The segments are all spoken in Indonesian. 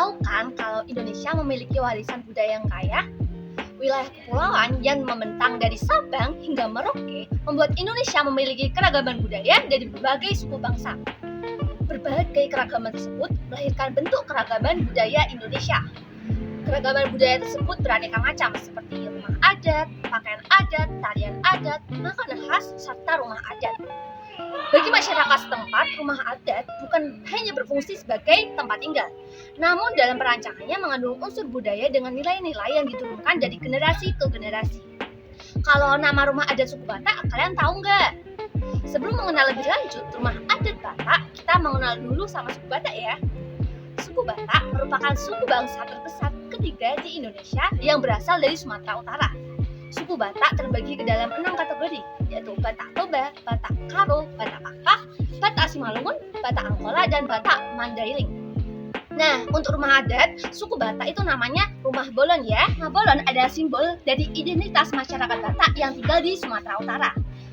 Tahu kan kalau Indonesia memiliki warisan budaya yang kaya? Wilayah kepulauan yang membentang dari Sabang hingga Merauke membuat Indonesia memiliki keragaman budaya dari berbagai suku bangsa. Berbagai keragaman tersebut melahirkan bentuk keragaman budaya Indonesia. Keragaman budaya tersebut beraneka macam seperti rumah adat, pakaian adat, tarian adat, makanan khas, serta rumah adat. Bagi masyarakat setempat, rumah adat bukan hanya berfungsi sebagai tempat tinggal, namun dalam perancangannya mengandung unsur budaya dengan nilai-nilai yang diturunkan dari generasi ke generasi. Kalau nama rumah adat suku Batak, kalian tahu nggak? Sebelum mengenal lebih lanjut rumah adat Batak, kita mengenal dulu sama suku Batak ya. Suku Batak merupakan suku bangsa terbesar ketiga di Indonesia yang berasal dari Sumatera Utara. Suku Batak terbagi ke dalam 6 kategori, yaitu Batak Toba, Batak Karo, Batak Akah, Batak Simalungun, Batak Angkola, dan Batak Mandailing. Nah, untuk rumah adat, suku Batak itu namanya rumah bolon ya. Rumah bolon adalah simbol dari identitas masyarakat Batak yang tinggal di Sumatera Utara.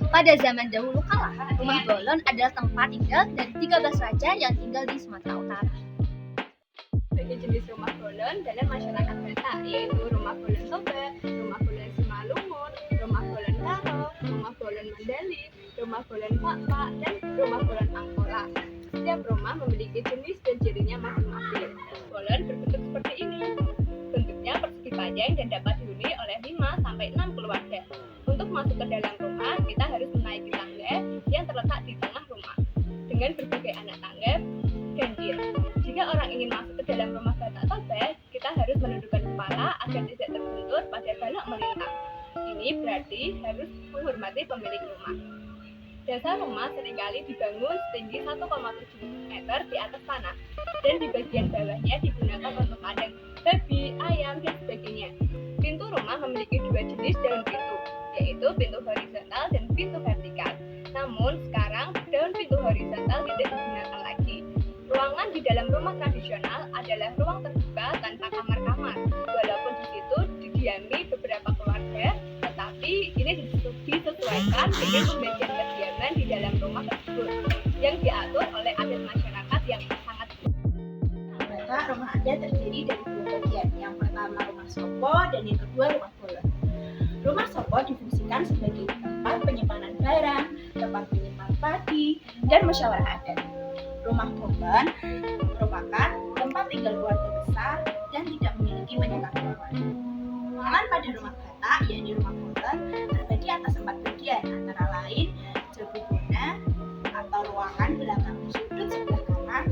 Pada zaman dahulu kala, rumah bolon adalah tempat tinggal dari 13 raja yang tinggal di Sumatera Utara. Bagi jenis rumah bolon dalam masyarakat Batak, yaitu rumah bolon Toba, rumah bolon Simalungun, rumah bolon Karo, rumah bolon Mandailing, rumah bolon Pak-Pak, dan rumah bolon Angkola. Setiap rumah memiliki jenis dan cirinya masing-masing. Bolon berbentuk seperti ini. Bentuknya persegi panjang dan dapat dihuni oleh 5-6 keluarga. Untuk masuk ke dalam rumah, kita harus menaiki tangga yang terletak di tengah rumah dengan berbagai anak tangga ganjil. Jika orang ingin masuk ke dalam rumah Batak Toba, kita harus menundukkan kepala agar tidak terbentur pada balok melintang. Ini berarti harus menghormati pemilik rumah. Dasar rumah seringkali dibangun setinggi 1,7 meter di atas tanah, dan di bagian bawahnya digunakan untuk kandang babi, ayam, dan sebagainya. Pintu rumah memiliki dua jenis daun pintu, yaitu pintu horizontal dan pintu vertikal. Namun sekarang daun pintu horizontal tidak digunakan lagi. Ruangan di dalam rumah tradisional adalah ruang terbuka tanpa kamar-kamar. Walaupun di situ didiami beberapa keluarga, tetapi ini disesuaikan dengan pembagian kediaman di dalam rumah tersebut yang diatur oleh adat masyarakat yang sangat. Batak rumah adat terdiri dari dua bagian. Yang pertama rumah sopo dan yang kedua rumah bolon. Rumah sopo difungsikan sebagai tempat penyimpanan barang, tempat menyimpan padi, dan musyawarah adat. Rumah bolon merupakan tempat tinggal keluarga besar dan tidak memiliki banyak karyawan. Ruangan pada rumah Batak, yakni rumah bolon, terbagi atas 4 bagian, antara lain jabubona atau ruangan belakang di sudut sebelah kanan,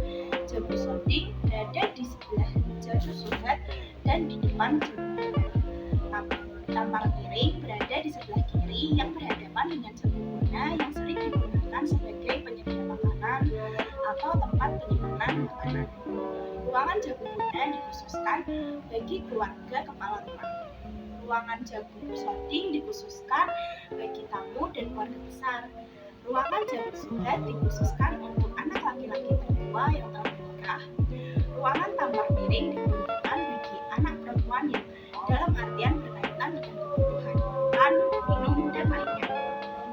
jabu soting berada di sebelah jabu sudat dan di depan jabubona. Tampar piring berada di sebelah kiri yang berhadapan dengan jabubona yang sering digunakan sebagai penyedia makanan atau tempat penyimpanan makanan. Ruangan jabubona dikhususkan bagi keluarga kepala rumah. Ruangan jabu soting dikhususkan bagi tamu dan keluarga besar. Ruangan jabu sudat dikhususkan untuk anak laki-laki tertua yang telah menikah. Ruangan tampar piring diperuntukkan bagi anak perempuan yang dalam artian berkaitan dengan kebutuhan makan, minum, dan lainnya.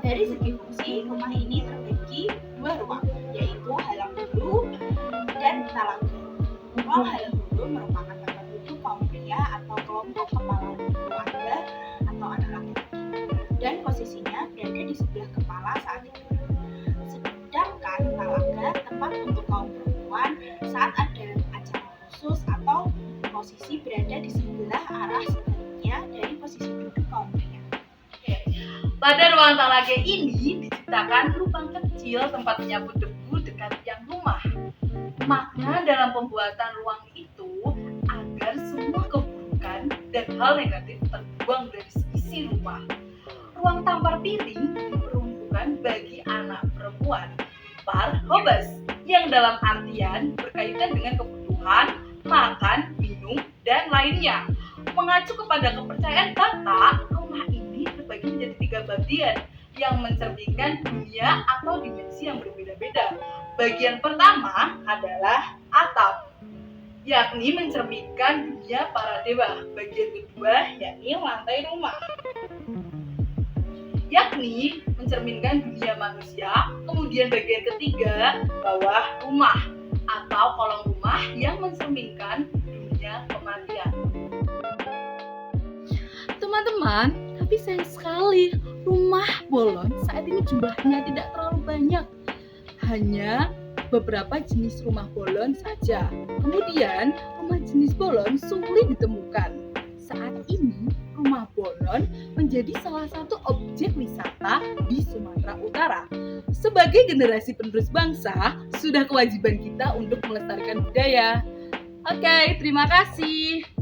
Dari segi fungsi, rumah ini terbagi 2 ruang, yaitu halang hulu dan talaga. Ruang halang hulu merupakan tempat duduk kaum pria atau kelompok kepala keluarga atau anak laki-laki, dan posisinya berada di sebelah kepala saat tidur. Sedangkan talaga tempat untuk kaum perempuan saat ada acara khusus atau posisi berada di sebelah arah sebaliknya dari posisi duduk kaum pria. Pada ruang talaga ini diciptakan lubang kecil tempat menyambut debu dekat tiang rumah. Makna dalam pembuatan ruang itu agar semua keburukan dan hal negatif terbuang dari seisi rumah. Ruang tampar piring diperuntukkan bagi anak perempuan, parhobas, yang dalam artian berkaitan dengan kebutuhan makan, minum, dan lainnya. Mengacu kepada kepercayaan Batak, rumah ini terbagi menjadi 3 bagian yang mencerminkan dunia atau dimensi yang berbeda-beda. Bagian pertama adalah atap, yakni mencerminkan dunia para dewa. Bagian kedua yakni lantai rumah, yakni mencerminkan dunia manusia. Kemudian bagian ketiga bawah rumah atau kolong rumah yang mencerminkan teman-teman, tapi sayang sekali rumah bolon saat ini jumlahnya tidak terlalu banyak. Hanya beberapa jenis rumah bolon saja. Kemudian rumah jenis bolon sulit ditemukan. Saat ini rumah bolon menjadi salah satu objek wisata di Sumatera Utara. Sebagai generasi penerus bangsa, sudah kewajiban kita untuk melestarikan budaya. Oke, terima kasih.